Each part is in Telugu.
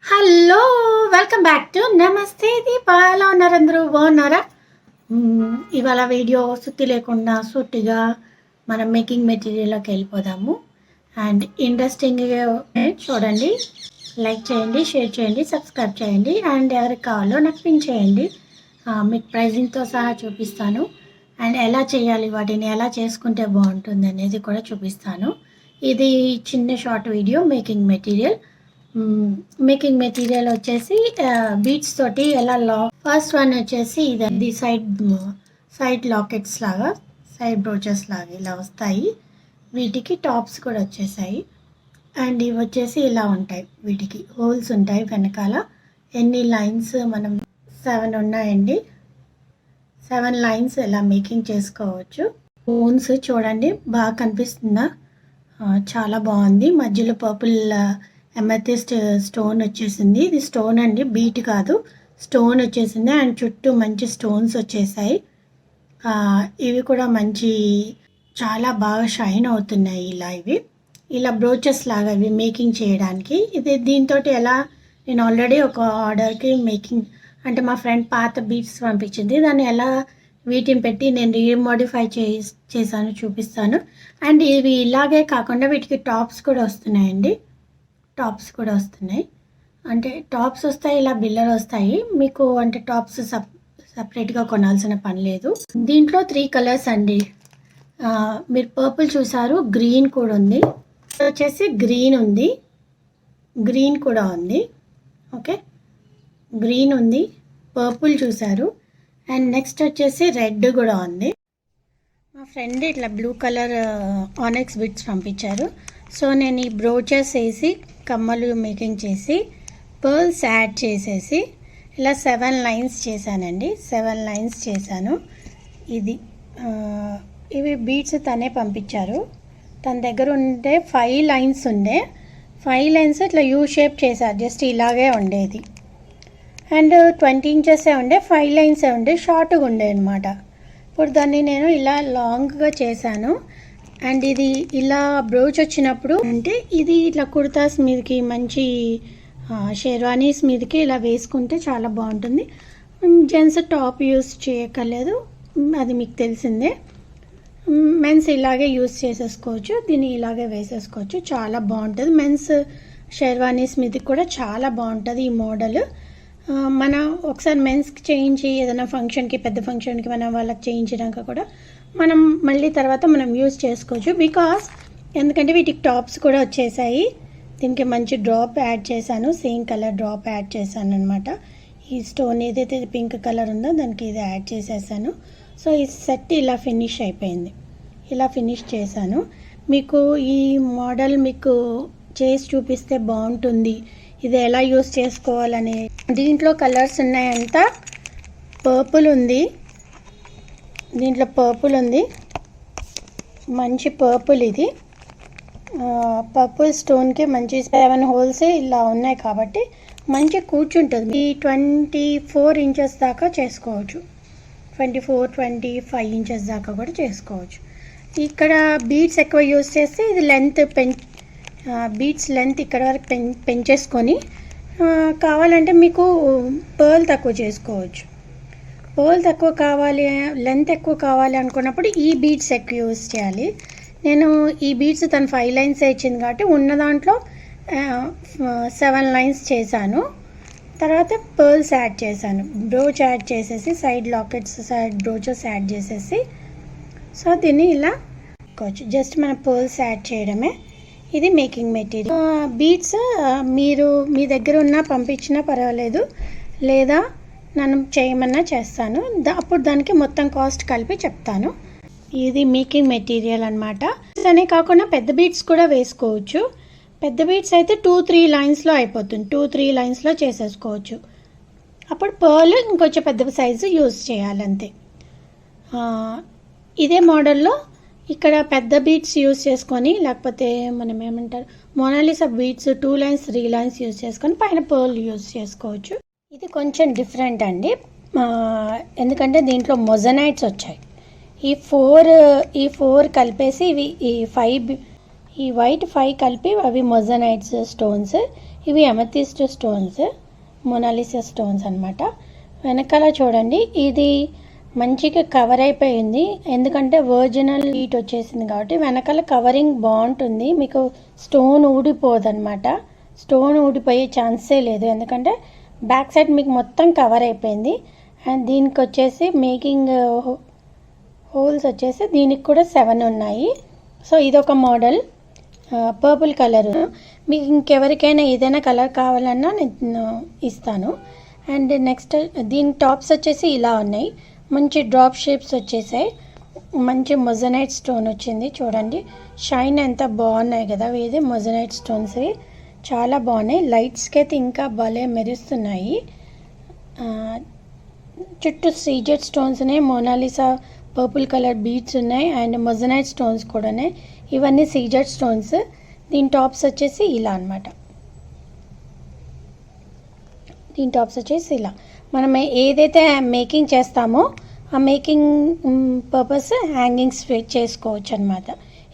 హలో! వెల్కమ్ బ్యాక్ టు నమస్తే దీపా. ఎలా ఉన్నారు అందరూ? బాగున్నారా? ఇవాళ వీడియో సుత్తి లేకుండా సూటిగా మనం మేకింగ్ మెటీరియల్‌లోకి వెళ్ళిపోదాము. అండ్ ఇంట్రెస్టింగ్‌గా చూడండి. లైక్ చేయండి, షేర్ చేయండి, సబ్స్క్రైబ్ చేయండి. అండ్ ఎవరికి కావాలో నాకు పిన్ చేయండి. మీకు ప్రైజింగ్‌తో సహా చూపిస్తాను. అండ్ ఎలా చేయాలి, వాటిని ఎలా చేసుకుంటే బాగుంటుంది అనేది కూడా చూపిస్తాను. ఇది చిన్న short video making material. Making material వచ్చేసి బీడ్స్ తోటి ఎలా ఫస్ట్ వన్ వచ్చేసి ఇది సైడ్ లాకెట్స్ లాగా, సైడ్ బ్రోచెస్ లాగా ఇలా వస్తాయి. వీటికి టాప్స్ కూడా వచ్చేసాయి. అండ్ ఇవి వచ్చేసి ఇలా ఉంటాయి. వీటికి హోల్స్ ఉంటాయి వెనకాల. ఎన్ని లైన్స్ మనం 7 ఉన్నాయండి. 7 లైన్స్ ఇలా మేకింగ్ చేసుకోవచ్చు. స్టోన్స్ చూడండి, బాగా కనిపిస్తుందా? చాలా బాగుంది. మధ్యలో పర్పుల్ ఎమథిస్ట్ స్టోన్ వచ్చేసింది. ఇది స్టోన్ అండి, బీట్ కాదు, స్టోన్ వచ్చేసింది. అండ్ చుట్టూ మంచి స్టోన్స్ వచ్చేసాయి. ఇవి కూడా మంచి చాలా బాగా షైన్ అవుతున్నాయి. ఇలా బ్రోచెస్ లాగా ఇవి మేకింగ్ చేయడానికి. దీంతో ఎలా నేను ఆల్రెడీ ఒక ఆర్డర్కి మేకింగ్ అంటే మా ఫ్రెండ్ పాత బీట్స్ పంపించింది, దాన్ని ఎలా వీటిని పెట్టి నేను రీమోడిఫై చేశాను చూపిస్తాను. అండ్ ఇవి ఇలాగే కాకుండా వీటికి టాప్స్ కూడా వస్తున్నాయండి. టాప్స్ కూడా వస్తున్నాయి. అంటే టాప్స్ వస్తాయి, ఇలా బిల్లర్ వస్తాయి మీకు. అంటే టాప్స్ సపరేట్గా కొనాల్సిన పని లేదు. దీంట్లో 3 కలర్స్ అండి. మీరు పర్పుల్ చూసారు, గ్రీన్ కూడా ఉంది. వచ్చేసి గ్రీన్ ఉంది, గ్రీన్ కూడా ఉంది. ఓకే, గ్రీన్ ఉంది, పర్పుల్ చూసారు. అండ్ నెక్స్ట్ వచ్చేసి రెడ్ కూడా ఉంది. మా ఫ్రెండ్ ఇట్లా బ్లూ కలర్ ఆనెక్స్ బిట్స్ పంపించారు. సో నేను ఈ బ్రోచెస్ వేసి కమ్మలు మేకింగ్ చేసి పర్ల్స్ యాడ్ చేసేసి ఇలా 7 లైన్స్ చేశానండి. 7 లైన్స్ చేశాను. ఇవి బీడ్స్ తనే పంపించారు. తన దగ్గర ఉండే 5 లైన్స్ ఉండే. 5 లైన్స్ ఇట్లా యూ షేప్ చేశారు. జస్ట్ ఇలాగే ఉండేది. అండ్ 20 ఇంచెసే ఉండే, 5 లైన్సే ఉండే, షార్ట్గా ఉండే అనమాట. ఇప్పుడు దాన్ని నేను ఇలా లాంగ్గా చేశాను. అండ్ ఇది ఇలా బ్రోచ్ వచ్చినప్పుడు అంటే ఇది ఇట్లా కుర్తాస్ మీదకి, మంచి షెర్వానీస్ మీదకి ఇలా వేసుకుంటే చాలా బాగుంటుంది. జెంట్స్ టాప్ యూస్ చేయక్కర్లేదు, అది మీకు తెలిసిందే. మెన్స్ ఇలాగే యూస్ చేసేసుకోవచ్చు, దీన్ని ఇలాగే వేసేసుకోవచ్చు, చాలా బాగుంటుంది. మెన్స్ షెర్వానీస్ మీదకి కూడా చాలా బాగుంటుంది ఈ మోడల్. మనం ఒకసారి మెన్స్కి చేయించి ఏదైనా ఫంక్షన్కి, పెద్ద ఫంక్షన్కి మనం వాళ్ళకి చేయించినాక కూడా మనం మళ్ళీ తర్వాత మనం యూజ్ చేసుకోవచ్చు. ఎందుకంటే వీటికి టాప్స్ కూడా వచ్చేసాయి. దీనికి మంచి డ్రాప్ యాడ్ చేశాను, సేమ్ కలర్ డ్రాప్ యాడ్ చేశాను అనమాట. ఈ స్టోన్ ఏదైతే పింక్ కలర్ ఉందో దానికి ఇది యాడ్ చేసేసాను. సో ఈ సెట్ ఇలా ఫినిష్ అయిపోయింది. ఇలా ఫినిష్ చేశాను. మీకు ఈ మోడల్ మీకు చేసి చూపిస్తే బాగుంటుంది. ఇది ఎలా యూస్ చేసుకోవాలని. దీంట్లో కలర్స్ ఉన్నాయంట. పర్పుల్ ఉంది, దీంట్లో పర్పుల్ ఉంది, మంచి పర్పుల్. ఇది పర్పుల్ స్టోన్కి మంచి 7 హోల్స్ ఇలా ఉన్నాయి కాబట్టి మంచి కూర్చుంటుంది. ఈ 24 ఇంచెస్ దాకా చేసుకోవచ్చు, 24-25 ఇంచెస్ దాకా కూడా చేసుకోవచ్చు. ఇక్కడ బీడ్స్ ఎక్కువ యూస్ చేస్తే ఇది లెంత్ బీడ్స్ లెంత్ ఇక్కడ వరకు పెంచేసుకొని కావాలంటే మీకు పర్ల్ తక్కువ చేసుకోవచ్చు. పర్ల్ తక్కువ కావాలి, లెంత్ ఎక్కువ కావాలి అనుకున్నప్పుడు ఈ బీడ్స్ ఎక్కువ యూస్ చేయాలి. నేను ఈ బీడ్స్ తను 5 లైన్స్ ఇచ్చింది కాబట్టి ఉన్న దాంట్లో 7 లైన్స్ చేశాను. తర్వాత పర్ల్స్ యాడ్ చేశాను, బ్రోచ్ యాడ్ చేసేసి side lockets, side brooches add చేసేసి. సో దీన్ని ఇలా జస్ట్ మన పర్ల్స్ యాడ్ చేయడమే. ఇది మేకింగ్ మెటీరియల్. బీడ్స్ మీరు మీ దగ్గర ఉన్న పంపించినా పర్వాలేదు, లేదా నన్ను చేయమన్నా చేస్తాను. అప్పుడు దానికి మొత్తం కాస్ట్ కలిపి చెప్తాను. ఇది మేకింగ్ మెటీరియల్ అనమాట. అనే కాకుండా పెద్ద బీడ్స్ కూడా వేసుకోవచ్చు. పెద్ద బీడ్స్ అయితే 2-3 లైన్స్లో అయిపోతుంది, 2-3 లైన్స్లో చేసేసుకోవచ్చు. అప్పుడు పర్ల్ ఇంకొంచెం పెద్ద సైజు యూజ్ చేయాలంతే. ఇదే మోడల్లో ఇక్కడ పెద్ద బీడ్స్ యూజ్ చేసుకొని, లేకపోతే మనం ఏమంటారు Mona Lisa beads 2 lines 3 lines use చేసుకొని పైన పర్ల్ యూజ్ చేసుకోవచ్చు. ఇది కొంచెం డిఫరెంట్ అండి, ఎందుకంటే దీంట్లో మొజనైట్స్ వచ్చాయి. ఈ 4 కలిపేసి ఇవి ఈ వైట్ 5 కలిపి అవి మొజనైట్స్ స్టోన్స్, ఇవి అమెథిస్ట్ స్టోన్స్, మొనాలిసా స్టోన్స్ అన్నమాట. వెనకాల చూడండి ఇది మంచిగా కవర్ అయిపోయింది, ఎందుకంటే ఒరిజినల్ హీట్ వచ్చేసింది కాబట్టి వెనకాల కవరింగ్ బాగుంటుంది, మీకు స్టోన్ ఊడిపోదన్నమాట. స్టోన్ ఊడిపోయే ఛాన్సే లేదు, ఎందుకంటే బ్యాక్ సైడ్ మీకు మొత్తం కవర్ అయిపోయింది. అండ్ దీనికి వచ్చేసి మేకింగ్ హోల్స్ వచ్చేసి దీనికి కూడా 7 ఉన్నాయి. సో ఇదొక మోడల్ పర్పుల్ కలర్. మీకు ఇంకెవరికైనా ఏదైనా కలర్ కావాలన్నా నేను ఇస్తాను. అండ్ నెక్స్ట్ దీని టాప్స్ వచ్చేసి ఇలా ఉన్నాయి, మంచి డ్రాప్ షేప్స్ వచ్చేసాయి, మంచి మొజనైట్ స్టోన్ వచ్చింది. చూడండి షైన్ ఎంత బాగున్నాయి కదా, ఇది మొజనైట్ స్టోన్స్ చాలా బాగున్నాయి. లైట్స్కి అయితే ఇంకా భలే మెరుస్తున్నాయి. చుట్టూ సీజెడ్ స్టోన్స్ ఉన్నాయి, మోనాలిసా పర్పుల్ కలర్ బీడ్స్ ఉన్నాయి, అండ్ మొజనైట్ స్టోన్స్ కూడా ఉన్నాయి. ఇవన్నీ సీజెడ్ స్టోన్స్. దీని టాప్స్ వచ్చేసి ఇలా అనమాట. దీని టాప్స్ వచ్చేసి ఇలా మనం ఏదైతే మేకింగ్ చేస్తామో ఆ మేకింగ్ పర్పస్ హ్యాంగింగ్స్ చేసుకోవచ్చు అనమాట.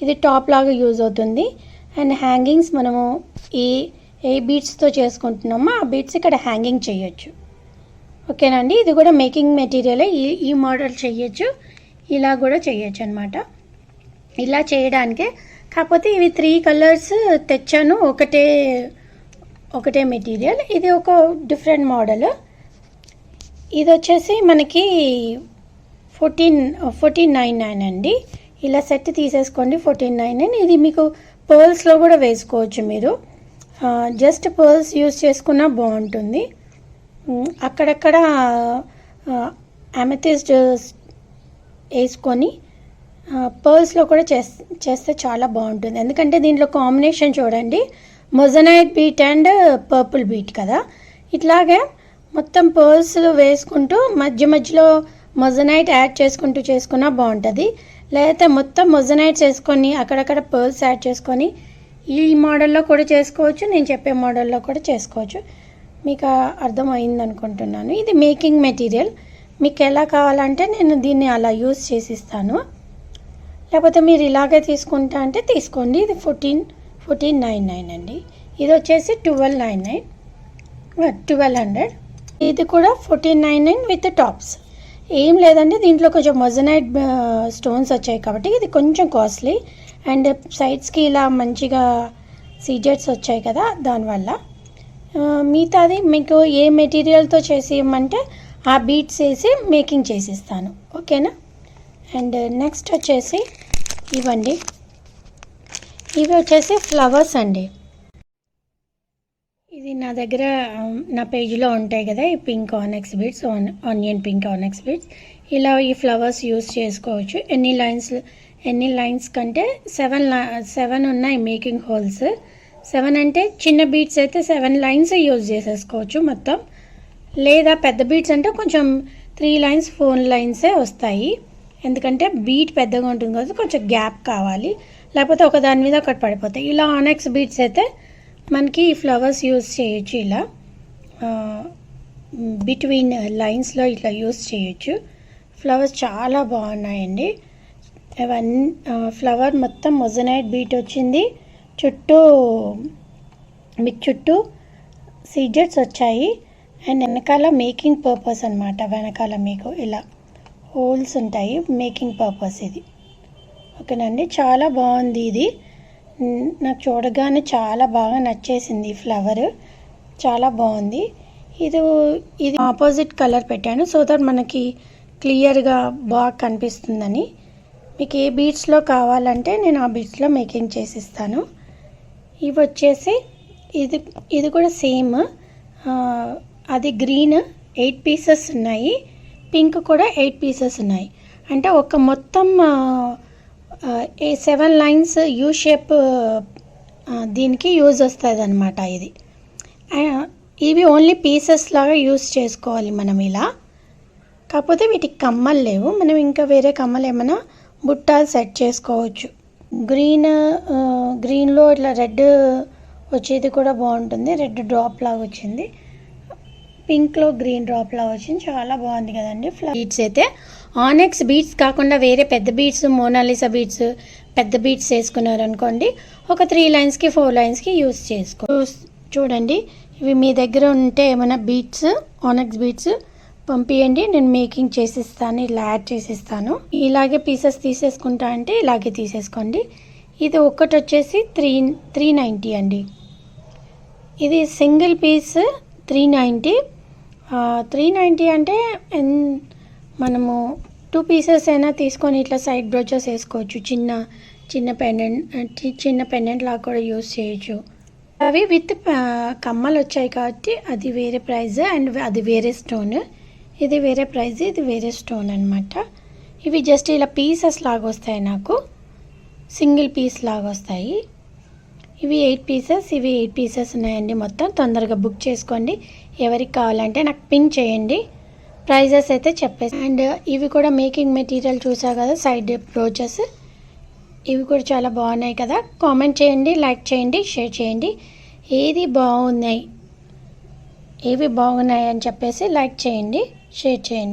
ఇది టాప్ లాగా యూజ్ అవుతుంది. అండ్ హ్యాంగింగ్స్ మనము ఏ బీడ్స్తో చేసుకుంటున్నామో ఆ బీడ్స్ ఇక్కడ హ్యాంగింగ్ చేయొచ్చు. ఓకేనండి, ఇది కూడా మేకింగ్ మెటీరియలే. ఈ మోడల్ చేయొచ్చు, ఇలా కూడా చేయొచ్చు అనమాట. ఇలా చేయడానికే, కాకపోతే ఇవి 3 కలర్స్ తెచ్చాను, ఒకటే మెటీరియల్. ఇది ఒక డిఫరెంట్ మోడల్. ఇది వచ్చేసి మనకి 1499 అండి. ఇలా సెట్ తీసేసుకోండి 1499. ఇది మీకు పర్ల్స్లో కూడా వేసుకోవచ్చు, మీరు జస్ట్ పర్ల్స్ యూజ్ చేసుకున్నా బాగుంటుంది. అక్కడక్కడ అమెథిస్ట్ వేసుకొని పర్ల్స్లో కూడా చేస్తే చాలా బాగుంటుంది, ఎందుకంటే దీంట్లో కాంబినేషన్ చూడండి, moissanite beat and purple beat కదా. ఇట్లాగే మొత్తం పర్ల్స్ వేసుకుంటూ మధ్యలో మొజనైట్ యాడ్ చేసుకున్నా బాగుంటుంది. లేకపోతే మొత్తం మొజనైట్స్ వేసుకొని అక్కడక్కడ పర్ల్స్ యాడ్ చేసుకొని ఈ మోడల్లో కూడా చేసుకోవచ్చు, నేను చెప్పే మోడల్లో కూడా చేసుకోవచ్చు. మీకు అర్థమైంది అనుకుంటున్నాను. ఇది మేకింగ్ మెటీరియల్, మీకు ఎలా కావాలంటే నేను దీన్ని అలా యూజ్ చేసిస్తాను. లేకపోతే మీరు ఇలాగే తీసుకుంటా అంటే తీసుకోండి. ఇది 1499 అండి. ఇది వచ్చేసి 1200. ఇది కూడా 1499 విత్ టాప్స్. ఏం లేదండి, దీంట్లో కొంచెం మొజనైట్ స్టోన్స్ వచ్చాయి కాబట్టి ఇది కొంచెం కాస్ట్లీ. అండ్ సైడ్స్కి ఇలా మంచిగా సీజెట్స్ వచ్చాయి కదా, దానివల్ల. మిగతాది మీకు ఏ మెటీరియల్తో చేసి ఇవ్వమంటే ఆ బీట్స్ వేసి మేకింగ్ చేసిస్తాను, ఓకేనా. అండ్ నెక్స్ట్ వచ్చేసి ఇవ్వండి, ఇవి వచ్చేసి ఫ్లవర్స్ అండి. ఇది నా దగ్గర నా పేజీలో ఉంటాయి కదా, ఈ pink ఆనెక్స్ beads, onion pink ఆనెక్స్ beads. ఇలా ఈ ఫ్లవర్స్ యూస్ చేసుకోవచ్చు. ఎన్ని లైన్స్ కంటే 7 ఉన్నాయి మేకింగ్ హోల్స్. 7 అంటే చిన్న బీడ్స్ అయితే 7 లైన్స్ యూజ్ చేసేసుకోవచ్చు మొత్తం. లేదా పెద్ద బీడ్స్ అంటే కొంచెం 3 లైన్స్ 4 లైన్సే వస్తాయి, ఎందుకంటే బీట్ పెద్దగా ఉంటుంది కదా, కొంచెం గ్యాప్ కావాలి, లేకపోతే ఒకదాని మీద ఒకటి పడిపోతాయి. ఇలా ఆనెక్స్ బీడ్స్ అయితే మనకి ఈ ఫ్లవర్స్ యూజ్ చేయొచ్చు, ఇలా బిట్వీన్ లైన్స్లో ఇట్లా యూజ్ చేయొచ్చు. ఫ్లవర్స్ చాలా బాగున్నాయండి. అవన్నీ ఫ్లవర్ మొత్తం మొజనైట్ బీట్ వచ్చింది, మీకు చుట్టూ సీజెట్స్ వచ్చాయి. అండ్ వెనకాల మేకింగ్ పర్పస్ అనమాట, వెనకాల మీకు ఇలా హోల్స్ ఉంటాయి, మేకింగ్ పర్పస్ ఇది. ఓకేనండి, చాలా బాగుంది. ఇది నాకు చూడగానే చాలా బాగా నచ్చేసింది, ఈ ఫ్లవర్ చాలా బాగుంది. ఇది ఆపోజిట్ కలర్ పెట్టాను సో దట్ మనకి క్లియర్గా బాగా కనిపిస్తుందని. మీకు ఏ బీడ్స్లో కావాలంటే నేను ఆ బీడ్స్లో మేకింగ్ చేసిస్తాను. ఇవి వచ్చేసి ఇది కూడా సేమ్, అది గ్రీన్ 8 పీసెస్ ఉన్నాయి, పింక్ కూడా 8 పీసెస్ ఉన్నాయి. అంటే ఒక మొత్తం 7 లైన్స్ యూ షేప్ దీనికి యూజ్ వస్తుంది అనమాట. ఇవి ఓన్లీ పీసెస్ లాగా యూజ్ చేసుకోవాలి మనం ఇలా. కాకపోతే వీటికి కమ్మలు లేవు, మనం ఇంకా వేరే కమ్మలు ఏమైనా బుట్టాలు సెట్ చేసుకోవచ్చు. గ్రీన్లో ఇట్లా రెడ్ వచ్చేది కూడా బాగుంటుంది, రెడ్ డ్రాప్ లాగా వచ్చింది, పింక్లో గ్రీన్ డ్రాప్ లాగా వచ్చింది, చాలా బాగుంది కదండి. బీడ్స్ అయితే ఆనెక్స్ బీడ్స్ కాకుండా వేరే పెద్ద బీడ్స్, మోనాలిసా బీడ్స్, పెద్ద బీడ్స్ వేసుకున్నారనుకోండి ఒక 3 లైన్స్కి 4 లైన్స్కి యూస్ చేసుకో. చూడండి, ఇవి మీ దగ్గర ఉంటే ఏమైనా బీడ్స్, ఆనెక్స్ బీడ్స్ పంపియండి, నేను మేకింగ్ చేసిస్తాను, ఇలా యాడ్ చేసిస్తాను. ఇలాగే పీసెస్ తీసేసుకుంటా అంటే ఇలాగే తీసేసుకోండి. ఇది ఒక్కటి వచ్చేసి 390 అండి. ఇది సింగిల్ పీస్ 390. 390 అంటే మనము 2 పీసెస్ అయినా తీసుకొని ఇట్లా సైడ్ బ్రోచెస్ వేసుకోవచ్చు. చిన్న పెండెంట్ లాగా కూడా యూస్ చేయొచ్చు. అవి విత్ కమ్మలు వచ్చాయి కాబట్టి అది వేరే ప్రైస్ అండ్ అది వేరే స్టోన్. ఇది వేరే ప్రైస్, ఇది వేరే స్టోన్ అనమాట. ఇవి జస్ట్ ఇలా పీసెస్ లాగా వస్తాయి, నాకు సింగిల్ పీస్ లాగా వస్తాయి. ఇవి 8 పీసెస్, ఇవి 8 పీసెస్ ఉన్నాయండి మొత్తం. తొందరగా బుక్ చేసుకోండి. ఎవరికి కావాలంటే నాకు పిన్ చేయండి, ప్రైజెస్ అయితే చెప్పేసి. అండ్ ఇవి కూడా మేకింగ్ మెటీరియల్ చూసా కదా, సైడ్ బ్రోచెస్, ఇవి కూడా చాలా బాగున్నాయి కదా. కామెంట్ చేయండి, లైక్ చేయండి, షేర్ చేయండి. ఏవి బాగున్నాయి అని చెప్పేసి లైక్ చేయండి, షేర్ చేయండి.